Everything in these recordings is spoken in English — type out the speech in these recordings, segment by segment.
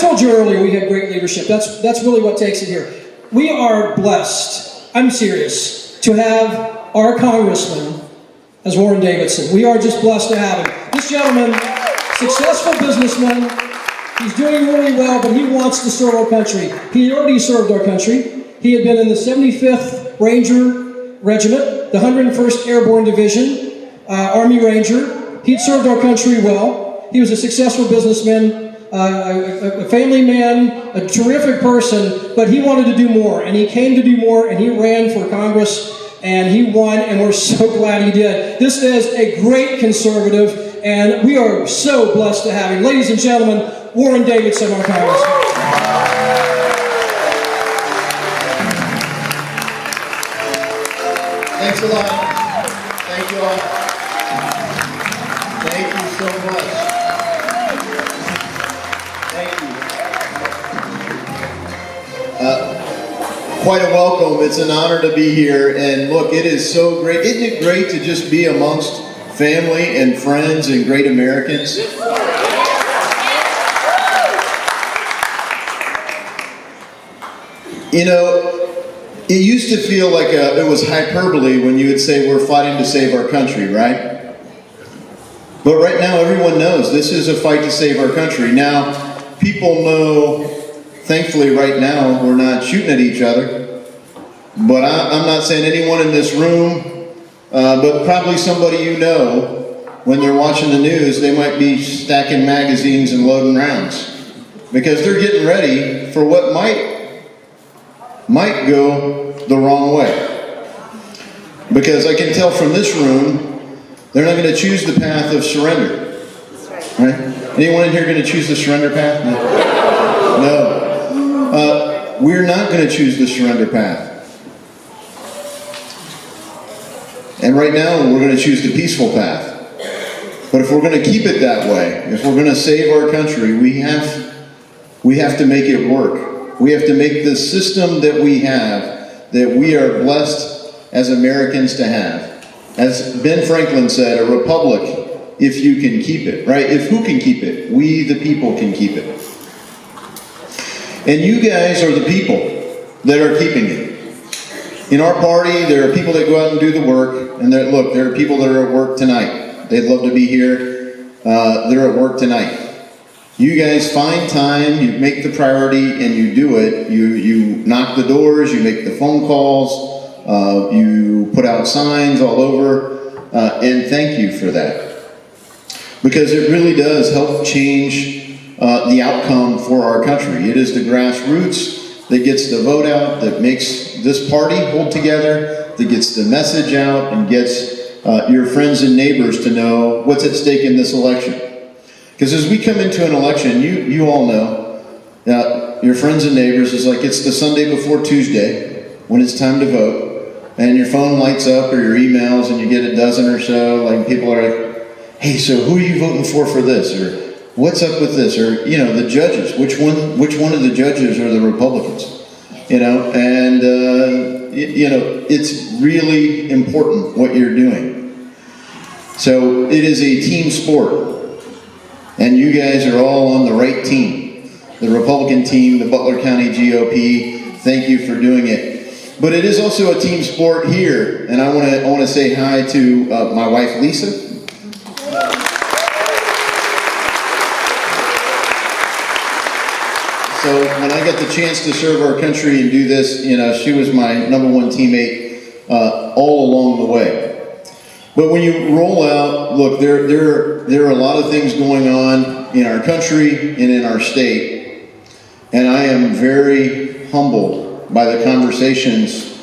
told you earlier we had great leadership. That's really what takes it here. We are blessed, I'm serious, to have our congressman as Warren Davidson. We are just blessed to have him. This gentleman, successful businessman, he's doing really well, but he wants to serve our country. He already served our country. He had been in the 75th Ranger Regiment, the 101st Airborne Division, Army Ranger. He'd served our country well. He was a successful businessman, a family man, a terrific person, but he wanted to do more, and he came to do more, and he ran for Congress, and he won, and we're so glad he did. This is a great conservative, and we are so blessed to have him. Ladies and gentlemen, Warren Davidson, our congressman. Thanks a lot. Thank you all. Thank you so much. Thank you. Quite a welcome. It's an honor to be here. And look, it is so great. Isn't it great to just be amongst family and friends and great Americans? You know, it used to feel like it was hyperbole when you would say we're fighting to save our country, right? But right now everyone knows this is a fight to save our country. Now, people know, thankfully right now, we're not shooting at each other. But I'm not saying anyone in this room, but probably somebody you know, when they're watching the news, they might be stacking magazines and loading rounds. Because they're getting ready for what might go the wrong way. Because I can tell from this room, they're not going to choose the path of surrender. Right? Anyone in here going to choose the surrender path? No. We're not going to choose the surrender path. And right now, we're going to choose the peaceful path. But if we're going to keep it that way, if we're going to save our country, we have to make it work. We have to make the system that we have, that we are blessed as Americans to have. As Ben Franklin said, a republic, if you can keep it, right? If who can keep it? We, the people, can keep it. And you guys are the people that are keeping it. In our party, there are people that go out and do the work, and there are people that are at work tonight. They'd love to be here. They're at work tonight. You guys find time, you make the priority, and you do it. You knock the doors, you make the phone calls, you put out signs all over, and thank you for that. Because it really does help change the outcome for our country. It is the grassroots that gets the vote out, that makes this party hold together, that gets the message out, and gets your friends and neighbors to know what's at stake in this election. Because as we come into an election, you all know, your friends and neighbors, is like it's the Sunday before Tuesday when it's time to vote, and your phone lights up or your emails and you get a dozen or so, like people are like, hey, so who are you voting for this? Or what's up with this? Or, you know, the judges, which one of the judges are the Republicans? You know, and, you know, it's really important what you're doing. So it is a team sport. And you guys are all on the right team. The Republican team, the Butler County GOP, thank you for doing it. But it is also a team sport here. And I want to say hi to my wife, Lisa. So when I got the chance to serve our country and do this, you know, she was my #1 teammate all along the way. But when you roll out, look, there are a lot of things going on in our country and in our state, and I am very humbled by the conversations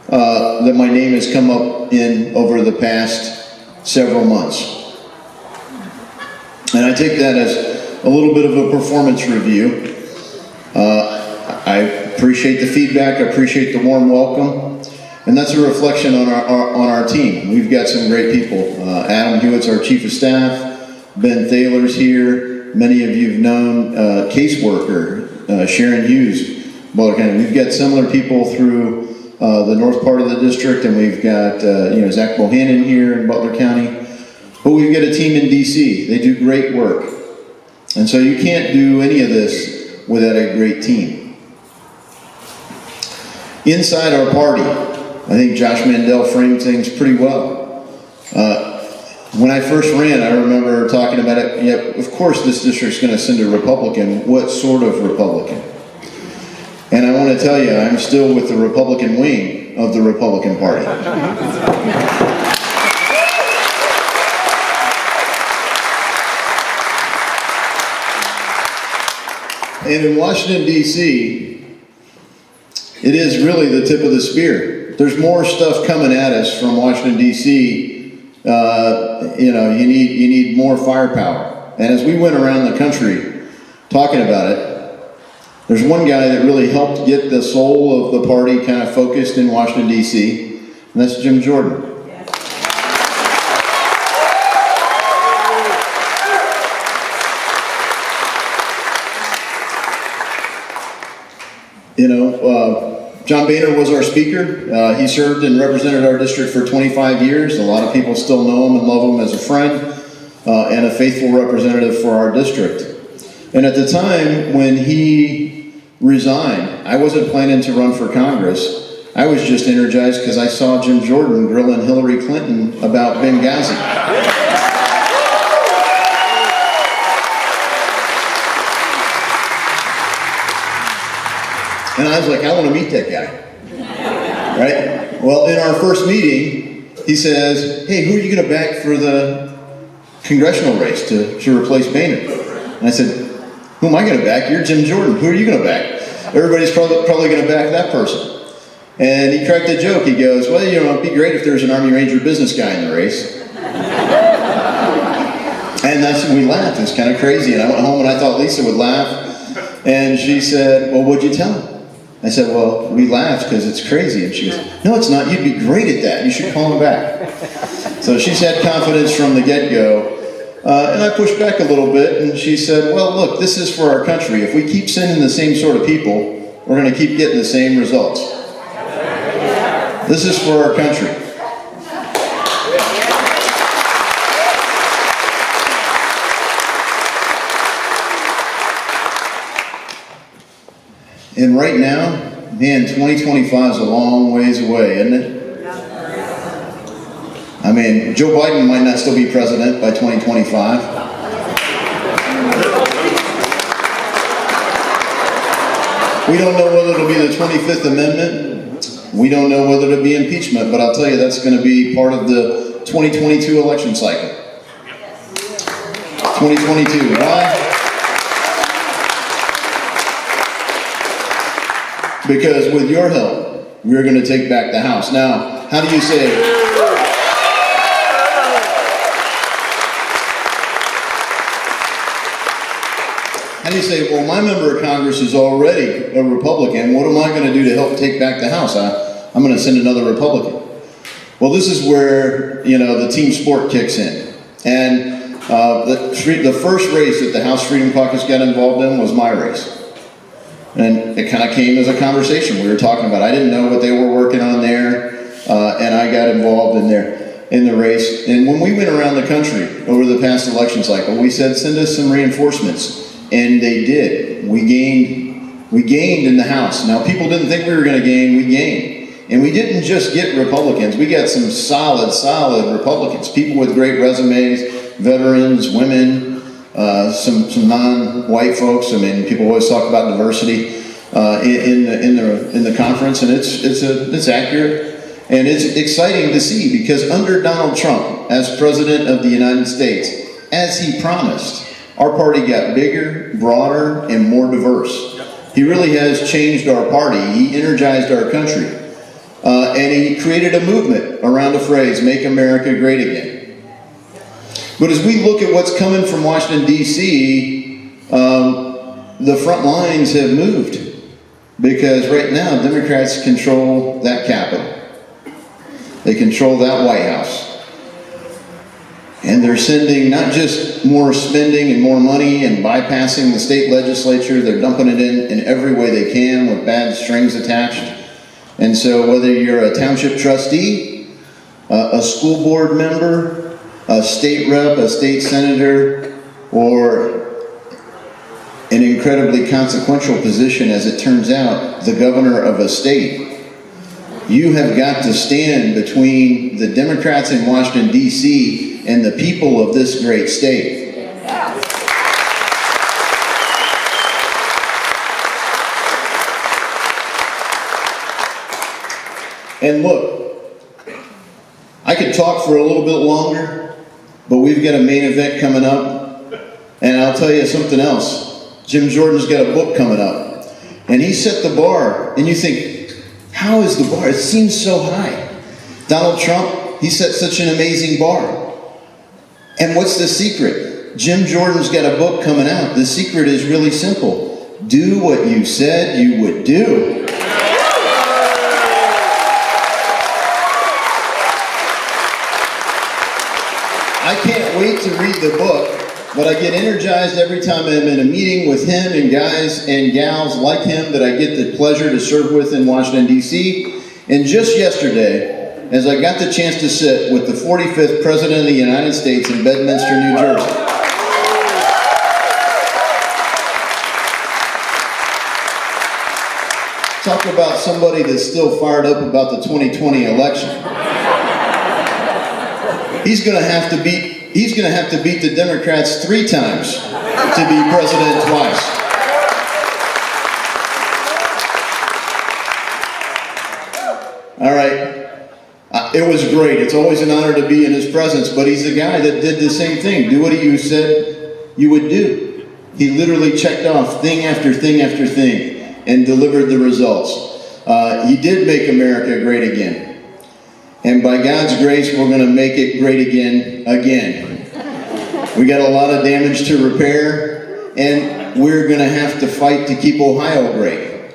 that my name has come up in over the past several months. And I take that as a little bit of a performance review. I appreciate the feedback, I appreciate the warm welcome. And that's a reflection on our team. We've got some great people. Adam Hewitt's our chief of staff. Ben Thaler's here. Many of you have known caseworker Sharon Hughes, Butler County. We've got similar people through the north part of the district, and we've got Zach Bohannon here in Butler County. But we've got a team in DC. They do great work. And so you can't do any of this without a great team. Inside our party, I think Josh Mandel framed things pretty well. When I first ran, I remember talking about it. Yeah, of course this district's going to send a Republican. What sort of Republican? And I want to tell you, I'm still with the Republican wing of the Republican Party. And in Washington, D.C., it is really the tip of the spear. There's more stuff coming at us from Washington, D.C. You need more firepower. And as we went around the country talking about it, there's one guy that really helped get the soul of the party kind of focused in Washington, D.C., and that's Jim Jordan. John Boehner was our speaker. He served and represented our district for 25 years. A lot of people still know him and love him as a friend and a faithful representative for our district. And at the time when he resigned, I wasn't planning to run for Congress. I was just energized because I saw Jim Jordan grilling Hillary Clinton about Benghazi. And I was like, I want to meet that guy, right? Well, in our first meeting, he says, hey, who are you going to back for the congressional race to replace Boehner? And I said, who am I going to back? You're Jim Jordan. Who are you going to back? Everybody's probably going to back that person. And he cracked a joke. He goes, well, it'd be great if there's an Army Ranger business guy in the race. And that's when we laughed. It was kind of crazy. And I went home and I thought Lisa would laugh. And she said, well, what'd you tell him? I said, well, we laughed because it's crazy. And she goes, no, it's not. You'd be great at that. You should call him back. So she's had confidence from the get-go. And I pushed back a little bit, and she said, well, look, this is for our country. If we keep sending the same sort of people, we're going to keep getting the same results. This is for our country. And right now, man, 2025 is a long ways away, isn't it? I mean, Joe Biden might not still be president by 2025. We don't know whether it'll be the 25th Amendment. We don't know whether it'll be impeachment, but I'll tell you that's going to be part of the 2022 election cycle. 2022. Why? Because with your help, we're going to take back the House. Now, how do you say... How do you say, well, my member of Congress is already a Republican. What am I going to do to help take back the House? I'm going to send another Republican. Well, this is where, the team sport kicks in. And the first race that the House Freedom Caucus got involved in was my race. And it kind of came as a conversation we were talking about. I didn't know what they were working on there, and I got involved in the race. And when we went around the country over the past election cycle, we said, send us some reinforcements. And they did. We gained in the House. Now, people didn't think we were going to gain. We gained. And we didn't just get Republicans. We got some solid Republicans. People with great resumes, veterans, women, some non-white folks. I mean, people always talk about diversity in the conference, and it's accurate. And it's exciting to see, because under Donald Trump as President of the United States, as he promised, our party got bigger, broader, and more diverse. He really has changed our party. He energized our country. And he created a movement around the phrase, make America great again. But as we look at what's coming from Washington, D.C., the front lines have moved. Because right now, Democrats control that Capitol. They control that White House. And they're sending not just more spending and more money and bypassing the state legislature, they're dumping it in every way they can with bad strings attached. And so whether you're a township trustee, a school board member, a state rep, a state senator, or an an incredibly consequential position, as it turns out, the governor of a state. You have got to stand between the Democrats in Washington, D.C. and the people of this great state. And look, I could talk for a little bit longer, but we've got a main event coming up, and I'll tell you something else. Jim Jordan's got a book coming up, and he set the bar, and you think, how is the bar? It seems so high. Donald Trump, he set such an amazing bar. And what's the secret? Jim Jordan's got a book coming out. The secret is really simple. Do what you said you would do. I can't wait to read the book, but I get energized every time I'm in a meeting with him and guys and gals like him that I get the pleasure to serve with in Washington, D.C. And just yesterday, as I got the chance to sit with the 45th President of the United States in Bedminster, New Jersey. Talk about somebody that's still fired up about the 2020 election. He's going to have to beat the Democrats 3 times to be president twice. All right. It was great. It's always an honor to be in his presence, but he's the guy that did the same thing. Do what you said you would do. He literally checked off thing after thing after thing and delivered the results. He did make America great again. And by God's grace, we're going to make it great again. We got a lot of damage to repair, and we're going to have to fight to keep Ohio great.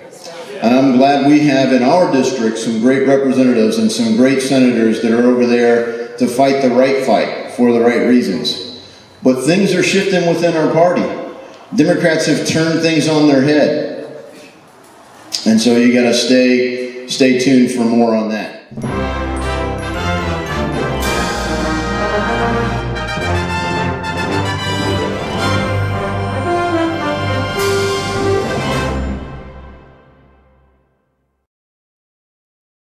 And I'm glad we have in our district some great representatives and some great senators that are over there to fight the right fight for the right reasons. But things are shifting within our party. Democrats have turned things on their head. And so you got to stay tuned for more on that.